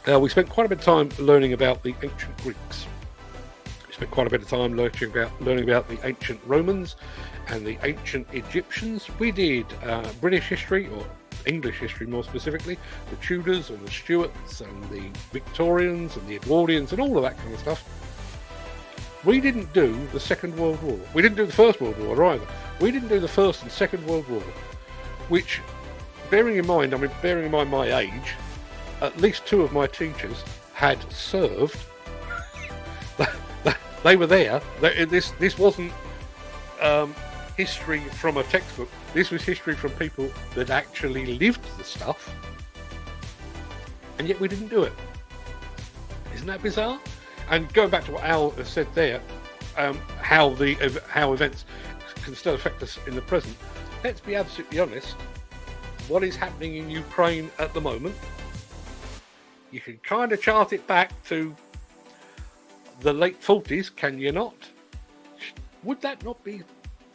We spent quite a bit of time learning about the ancient Greeks. We spent quite a bit of time learning about the ancient Romans and the ancient Egyptians. We did British history, or English history more specifically, the Tudors and the Stuarts and the Victorians and the Edwardians and all of that kind of stuff. We didn't do the Second World War. We didn't do the First World War either. We didn't do the First and Second World War, which, bearing in mind my age, at least 2 of my teachers had served. They were there. This wasn't history from a textbook. This was history from people that actually lived the stuff, and yet we didn't do it. Isn't that bizarre? And going back to what Al has said there, how events can still affect us in the present. Let's be absolutely honest. What is happening in Ukraine at the moment? You can kind of chart it back to the late 40s, can you not? Would that not be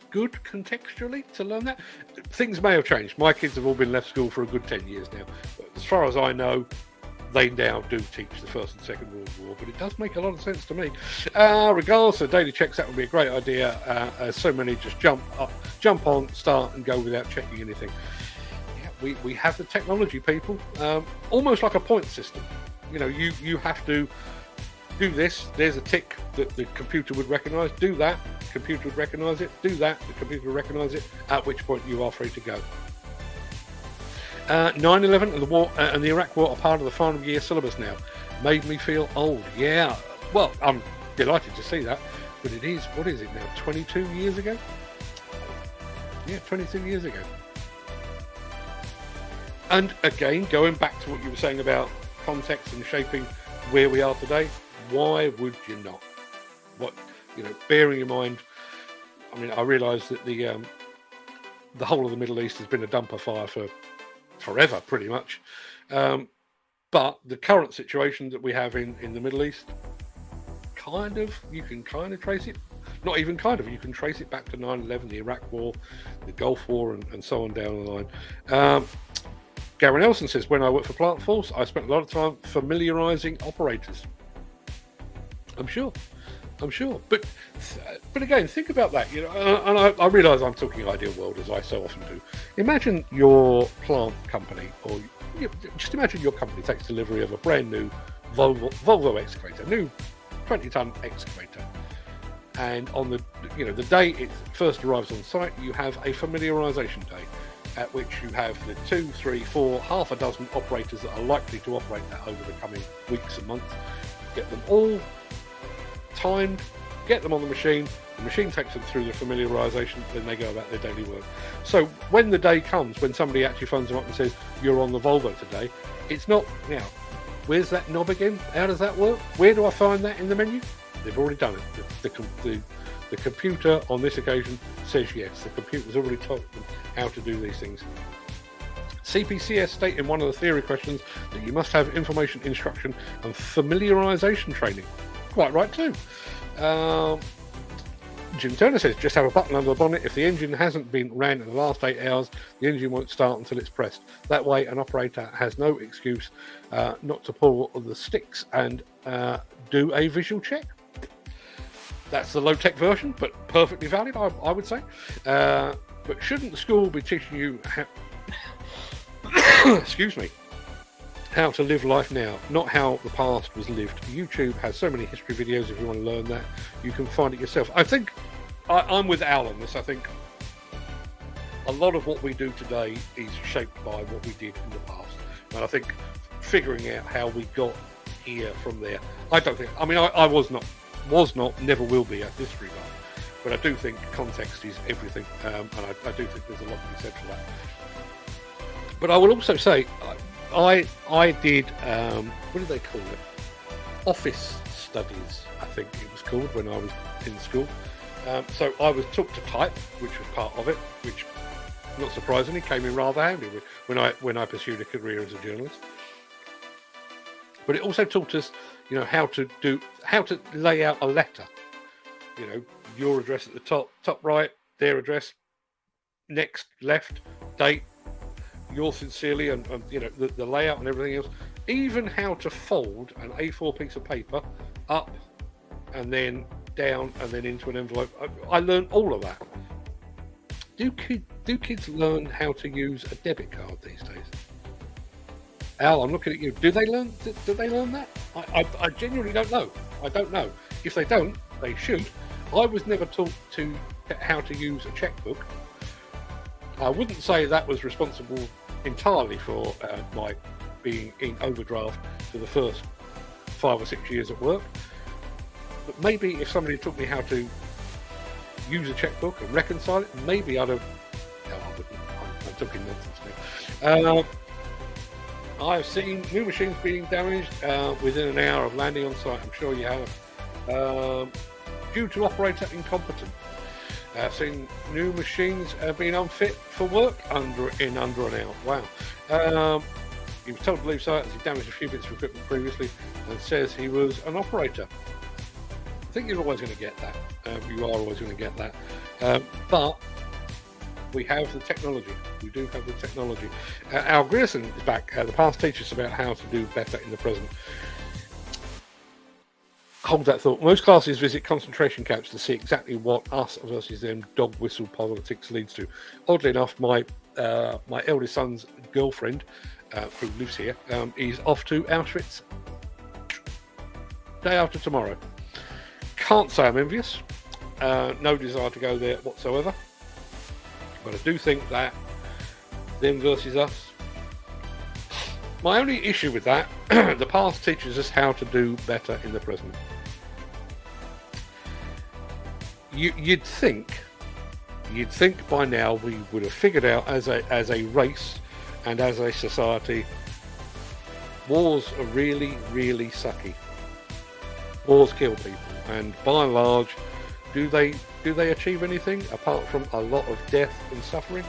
good contextually to learn that? Things may have changed. My kids have all been left school for a good 10 years now. But as far as I know, they now do teach the First and Second World War, but it does make a lot of sense to me. Regardless of daily checks, that would be a great idea. So many just jump on, start, and go without checking anything. We have the technology, people, almost like a point system. You know, you have to do this. There's a tick that the computer would recognise. Do that, the computer would recognise it. Do that, the computer would recognise it. At which point you are free to go. 9/11 and the war and the Iraq War are part of the final year syllabus now. Made me feel old. Yeah, well, I'm delighted to see that. But it is, what is it now? 22 years ago? Yeah, 22 years ago. And again, going back to what you were saying about context and shaping where we are today, why would you not? Bearing in mind, I mean, I realise that the whole of the Middle East has been a dumper fire for forever, pretty much. But the current situation that we have in the Middle East, you can kind of trace it. Not even kind of, you can trace it back to 9/11, the Iraq War, the Gulf War, and so on down the line. Gary Nelson says, when I worked for Plant Force, I spent a lot of time familiarising operators. I'm sure. But again, think about that. You know, and I realise I'm talking ideal world, as I so often do. Imagine your plant company, or just imagine your company takes delivery of a brand new Volvo excavator, new 20-ton excavator. And on the day it first arrives on site, you have a familiarisation day, at which you have the 2, 3, 4, half a dozen operators that are likely to operate that over the coming weeks and months. Get them all timed, get them on the machine takes them through the familiarisation, then they go about their daily work. So when the day comes, when somebody actually phones them up and says, you're on the Volvo today, it's not, now, where's that knob again? How does that work? Where do I find that in the menu? They've already done it. The computer on this occasion says yes. The computer's already taught them how to do these things. CPCS state in one of the theory questions that you must have information, instruction and familiarisation training. Quite right too. Jim Turner says, just have a button under the bonnet. If the engine hasn't been ran in the last 8 hours, the engine won't start until it's pressed. That way, an operator has no excuse not to pull the sticks and do a visual check. That's the low-tech version, but perfectly valid, I would say. But shouldn't the school be teaching you excuse me, how to live life now, not how the past was lived? YouTube has so many history videos. If you want to learn that, you can find it yourself. I think I'm with Al on this. I think a lot of what we do today is shaped by what we did in the past. And I think figuring out how we got here from there, I don't think, I mean, I was not, never will be a history buff, but I do think context is everything. And I do think there's a lot to be said for that. But I will also say, I did, what did they call it? Office studies, I think it was called, when I was in school. So I was taught to type, which was part of it, which, not surprisingly, came in rather handy when I pursued a career as a journalist. But it also taught us, you know, how to lay out a letter. You know, your address at the top right, their address, next, left, date, yours sincerely, and you know, the layout and everything else. Even how to fold an A4 piece of paper up and then down and then into an envelope. I learned all of that. Do kids learn how to use a debit card these days? Al, I'm looking at you. Do they learn that? I genuinely don't know. I don't know. If they don't, they should. I was never taught how to use a checkbook. I wouldn't say that was responsible entirely for my being in overdraft for the first 5 or 6 years at work. But maybe if somebody taught me how to use a checkbook and reconcile it, maybe I'd have... No, I wouldn't. I'm talking nonsense now. I've seen new machines being damaged within an hour of landing on site. I'm sure you have. Due to operator incompetence. Seen new machines being unfit for work in under an hour. Wow. He was told to leave site as he damaged a few bits of equipment previously and says he was an operator. I think you're always going to get that. You are always going to get that. But we have the technology. We do have the technology. Al Grierson is back. The past teaches about how to do better in the present. Hold that thought. Most classes visit concentration camps to see exactly what us versus them dog whistle politics leads to. Oddly enough, my eldest son's girlfriend, who lives here, is off to Auschwitz day after tomorrow. Can't say I'm envious. No desire to go there whatsoever. But I do think that them versus us. My only issue with that, the past teaches us how to do better in the present. You'd think by now we would have figured out as a race and as a society, wars are really, really sucky. Wars kill people, and by and large, do they achieve anything apart from a lot of death and suffering?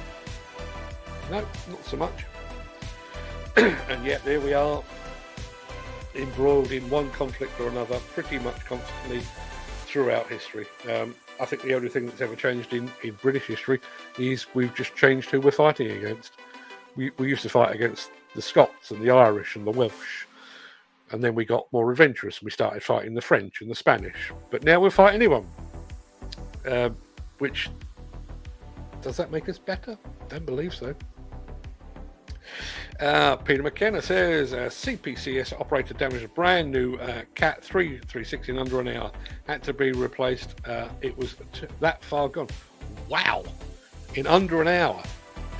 No, not so much. And yet there we are, embroiled in one conflict or another, pretty much constantly throughout history. I think the only thing that's ever changed in British history is we've just changed who we're fighting against. We used to fight against the Scots and the Irish and the Welsh, and then we got more adventurous and we started fighting the French and the Spanish. But now we'll fight anyone. Which, does that make us better? Don't believe so. Peter McKenna says CPCS operator damaged a brand new Cat 360 in under an hour. Had to be replaced. It was that far gone. Wow! In under an hour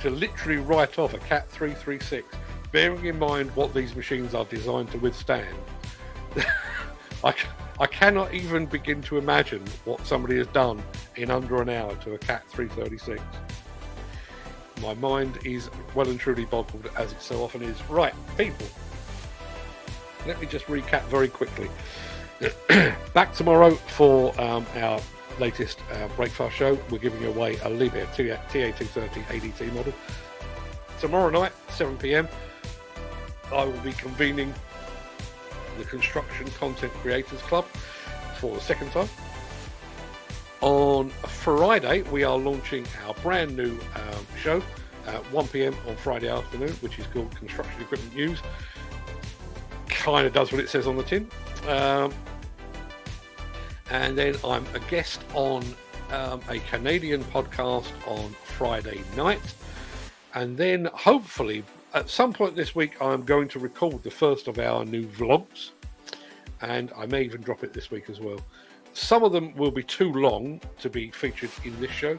to literally write off a Cat 336, bearing in mind what these machines are designed to withstand. I cannot even begin to imagine what somebody has done in under an hour to a Cat 336. My mind is well and truly boggled, as it so often is. Right, people, let me just recap very quickly. Back tomorrow for our latest breakfast show. We're giving away a Liebherr TA230 ADT model. Tomorrow night, 7 p.m, I will be convening the Construction Content Creators Club for the second time. On Friday, we are launching our brand new show at 1 p.m. on Friday afternoon, which is called Construction Equipment News. Kind of does what it says on the tin. And then I'm a guest on a Canadian podcast on Friday night. And then hopefully at some point this week, I'm going to record the first of our new vlogs. And I may even drop it this week as well. Some of them will be too long to be featured in this show.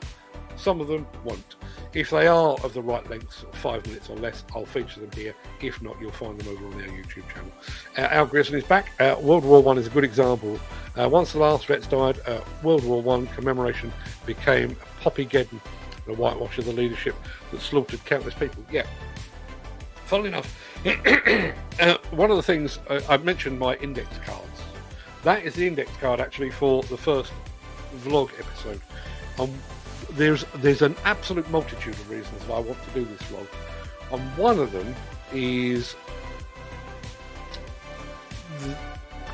Some of them won't. If they are of the right length, 5 minutes or less, I'll feature them here. If not, you'll find them over on our YouTube channel. Al Grierson is back. World War I is a good example. Once the last vets died, World War I commemoration became Poppygeddon, the whitewash of the leadership that slaughtered countless people. Yeah. Funnily enough, one of the things, I mentioned my index cards. That is the index card actually for the first vlog episode. There's an absolute multitude of reasons why I want to do this vlog. And one of them is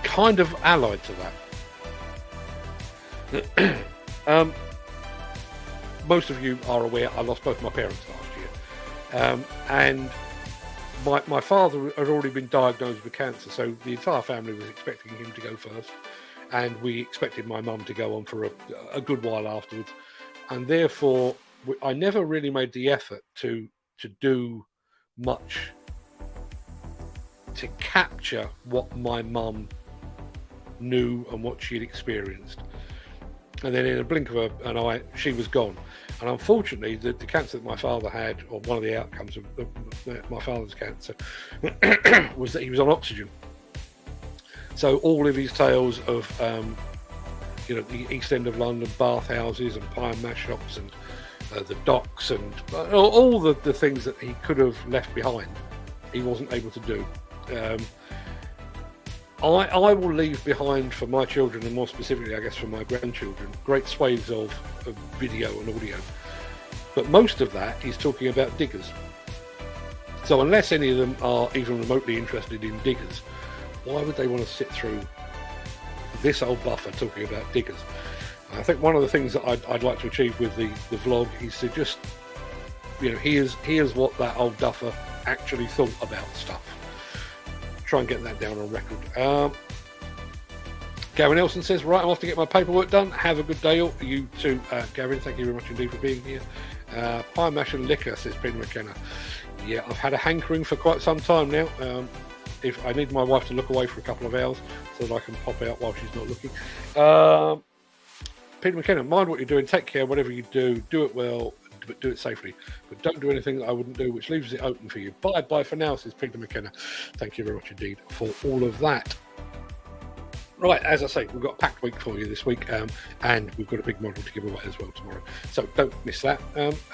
kind of allied to that. Most of you are aware I lost both my parents last year. And my father had already been diagnosed with cancer, so the entire family was expecting him to go first. And we expected my mum to go on for a good while afterwards. And therefore, I never really made the effort to do much to capture what my mum knew and what she'd experienced. And then in a blink of an eye, she was gone. And unfortunately, the cancer that my father had, or one of the outcomes of my father's cancer, was that he was on oxygen. So all of his tales of the East End of London bathhouses and pie and mash shops and the docks and all the things that he could have left behind, he wasn't able to do. I will leave behind for my children, and more specifically, I guess, for my grandchildren, great swathes of video and audio. But most of that is talking about diggers. So unless any of them are even remotely interested in diggers, why would they want to sit through this old buffer talking about diggers? And I think one of the things that I'd like to achieve with the vlog is to just, here's what that old duffer actually thought about stuff. Try and get that down on record. Gavin Nelson says, right, I'm off to get my paperwork done. Have a good day, all. You too, Gavin. Thank you very much indeed for being here. Pie, mash and liquor, says Peter McKenna. Yeah, I've had a hankering for quite some time now. If I need my wife to look away for a couple of hours so that I can pop out while she's not looking. Peter McKenna, mind what you're doing. Take care, whatever you do. Do it well, but do it safely. But don't do anything that I wouldn't do, which leaves it open for you. Bye for now, says Peter McKenna. Thank you very much indeed for all of that. Right, as I say, we've got a packed week for you this week, and we've got a big model to give away as well tomorrow. So don't miss that.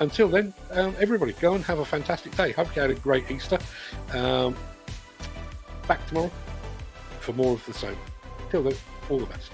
Until then, everybody, go and have a fantastic day. Hope you had a great Easter. Back tomorrow for more of the same. Till then, all the best.